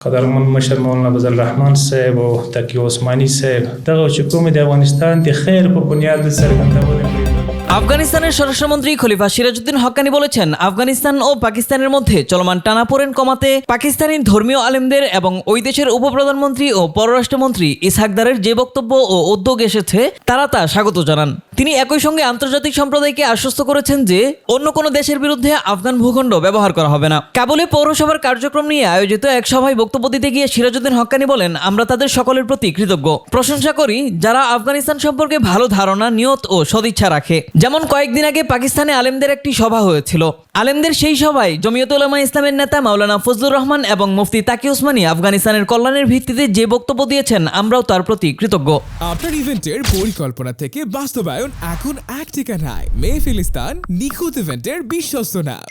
قدرمن مشر مولانا فضل الرحمن صاحب او تقی عثماني صاحب دغه حکومت افغانستان د خیر په بنیاد سرګندول আফগানিস্তানের স্বরাষ্ট্রমন্ত্রী খলিফা সিরাজউদ্দিন হক্কানি বলেছেন, আফগানিস্তান ও পাকিস্তানের মধ্যে চলমান টানাপোড়েন কমাতে পাকিস্তানি ধর্মীয় আলেমদের এবং ওই দেশের উপপ্রধানমন্ত্রী ও পররাষ্ট্রমন্ত্রী ইসহাক দারের যে বক্তব্য ও উদ্যোগ এসেছে তারা তা স্বাগত জানান। তিনি একই সঙ্গে আন্তর্জাতিক সম্প্রদায়কে আশ্বস্ত করেছেন যে অন্য কোনো দেশের বিরুদ্ধে আফগান ভূখণ্ড ব্যবহার করা হবে না। কাবুলে পৌরসভার কার্যক্রম নিয়ে আয়োজিত এক সভায় বক্তব্য দিতে গিয়ে সিরাজউদ্দিন হক্কানি বলেন, আমরা তাদের সকলের প্রতি কৃতজ্ঞ, প্রশংসা করি যারা আফগানিস্তান সম্পর্কে ভালো ধারণা, নিয়ত ও সদিচ্ছা রাখে। যেমন কয়েকদিন আগে পাকিস্তানে আলেমদের একটি সভা হয়েছিল। আলেমদের সেই সভায় জমিয়তুল উলামা ইসলামের নেতা মাওলানা ফজলুর রহমান এবং মুফতি তাকি ওসমানী আফগানিস্তানের কল্যাণের ভিত্তিতে যে বক্তব্য দিয়েছেন আমরাও তার প্রতি কৃতজ্ঞ। আপনার ইভেন্টের পরিকল্পনা থেকে বাস্তবায়ন এখন এক ঠিকানায়। মেহফিলিস্তান নিখুঁত ইভেন্টের বিশ্বস্ত নাম।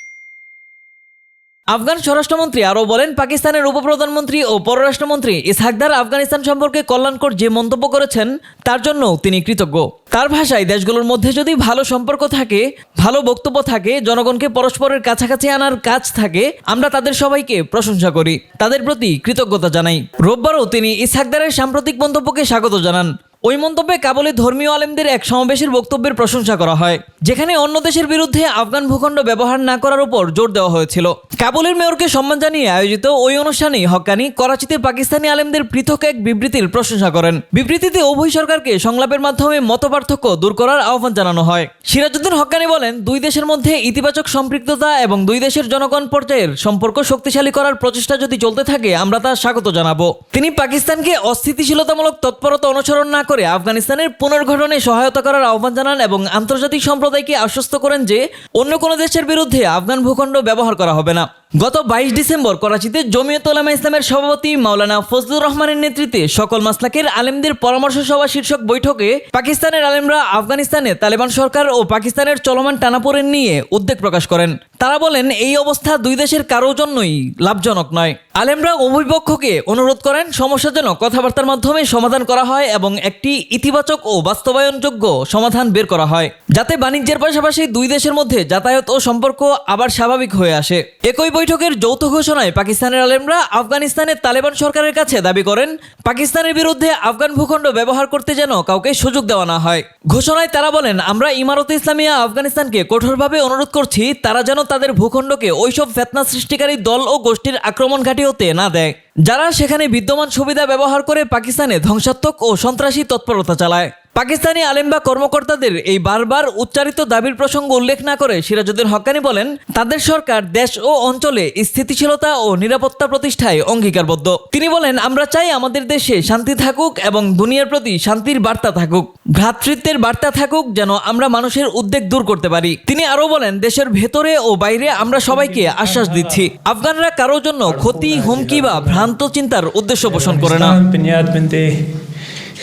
আফগান স্বরাষ্ট্রমন্ত্রী আরও বলেন, পাকিস্তানের উপপ্রধানমন্ত্রী ও পররাষ্ট্রমন্ত্রী ইসহাক দার আফগানিস্তান সম্পর্কে কল্যাণকর যে মন্তব্য করেছেন তার জন্য তিনি কৃতজ্ঞ। তার ভাষায়, দেশগুলোর মধ্যে যদি ভালো সম্পর্ক থাকে, ভালো বক্তব্য থাকে, জনগণকে পরস্পরের কাছাকাছি আনার কাজ থাকে, আমরা তাদের সবাইকে প্রশংসা করি, তাদের প্রতি কৃতজ্ঞতা জানাই। রোববারও তিনি ইসহাক দারের সাম্প্রতিক মন্তব্যকে স্বাগত জানান। ওই মন্তব্যে কাবুলে ধর্মীয় আলেমদের এক সমাবেশের বক্তব্যের প্রশংসা করা হয়, যেখানে অন্য দেশের বিরুদ্ধে আফগান ভূখণ্ড ব্যবহার না করার উপর জোর দেওয়া হয়েছিল। কাবুলের মেয়রকে সম্মান জানিয়ে আয়োজিত ওই অনুষ্ঠানেই হক্কানি করাচিতে পাকিস্তানি আলেমদের পৃথক এক বিবৃতির প্রশংসা করেন। বিবৃতিতে উভয় সরকারকে সংলাপের মাধ্যমে মতপার্থক্য দূর করার আহ্বান জানানো হয়। সিরাজউদ্দিন হক্কানি বলেন, দুই দেশের মধ্যে ইতিবাচক সম্পৃক্ততা এবং দুই দেশের জনগণ পর্যায়ের সম্পর্ক শক্তিশালী করার প্রচেষ্টা যদি চলতে থাকে আমরা তা স্বাগত জানাবো। তিনি পাকিস্তানকে অস্থিতিশীলতামূলক তৎপরতা অনুসরণ না করে আফগানিস্তানের পুনর্গঠনে সহায়তা করার আহ্বান জানান এবং আন্তর্জাতিক সম্প্রদায়কে আশ্বস্ত করেন যে অন্য কোনো দেশের বিরুদ্ধে আফগান ভূখণ্ড ব্যবহার করা হবে না। গত 22 ডিসেম্বর করাচিতে জমিয়তুল উলামা ইসলামের সভাপতি মাওলানা ফজলুর রহমানের নেতৃত্বে সকল মাসলাকের আলেমদের পরামর্শ সভা শীর্ষক বৈঠকে পাকিস্তানের আলেমরা আফগানিস্তানে তালেবান সরকার ও পাকিস্তানের চলমান টানাপোড়েন নিয়ে উদ্বেগ প্রকাশ করেন। তারা বলেন, এই অবস্থা দুই দেশের কারোর জন্যই লাভজনক নয়। আলেমরা উভয় পক্ষকে অনুরোধ করেন সমস্যা যেন কথাবার্তার মাধ্যমে সমাধান করা হয় এবং একটি ইতিবাচক ও বাস্তবায়নযোগ্য সমাধান বের করা হয়, যাতে বাণিজ্যের পাশাপাশি দুই দেশের মধ্যে যাতায়াত ও সম্পর্ক আবার স্বাভাবিক হয়ে আসে। একই বৈঠকের যৌথ ঘোষণায় পাকিস্তানের আলেমরা আফগানিস্তানের তালেবান সরকারের কাছে দাবি করেন, পাকিস্তানের বিরুদ্ধে আফগান ভূখণ্ড ব্যবহার করতে যেন কাউকে সুযোগ দেওয়া না হয়। ঘোষণায় তারা বলেন, আমরা ইমারতে ইসলামিয়া আফগানিস্তানকে কঠোরভাবে অনুরোধ করছি তারা যেন তাদের ভূখণ্ডকে ওইসব ফিতনা সৃষ্টিকারী দল ও গোষ্ঠীর আক্রমণ ঘাঁটি হতে না দেয়, যারা সেখানে বিদ্যমান সুবিধা ব্যবহার করে পাকিস্তানে ধ্বংসাত্মক ও সন্ত্রাসী তৎপরতা চালায়। পাকিস্তানি আলেম বা কর্মকর্তাদের এই বারবার উচ্চারিত দাবির প্রসঙ্গ উল্লেখ না করে সিরাজউদ্দিন হক্কানি বলেন, তাদের সরকার দেশ ও অঞ্চলে স্থিতিশীলতা ও নিরাপত্তা প্রতিষ্ঠায় অঙ্গীকারবদ্ধ। তিনি বলেন, আমরা চাই আমাদের দেশে শান্তি থাকুক এবং দুনিয়ার প্রতি শান্তির বার্তা থাকুক, ভ্রাতৃত্বের বার্তা থাকুক, যেন আমরা মানুষের উদ্বেগ দূর করতে পারি। তিনি আরও বলেন, দেশের ভেতরে ও বাইরে আমরা সবাইকে আশ্বাস দিচ্ছি, আফগানরা কারোর জন্য ক্ষতি, হুমকি বা ভ্রান্ত চিন্তার উদ্দেশ্য পোষণ করে না।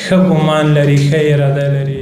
ښه ګمان لري، ښه اراده لري.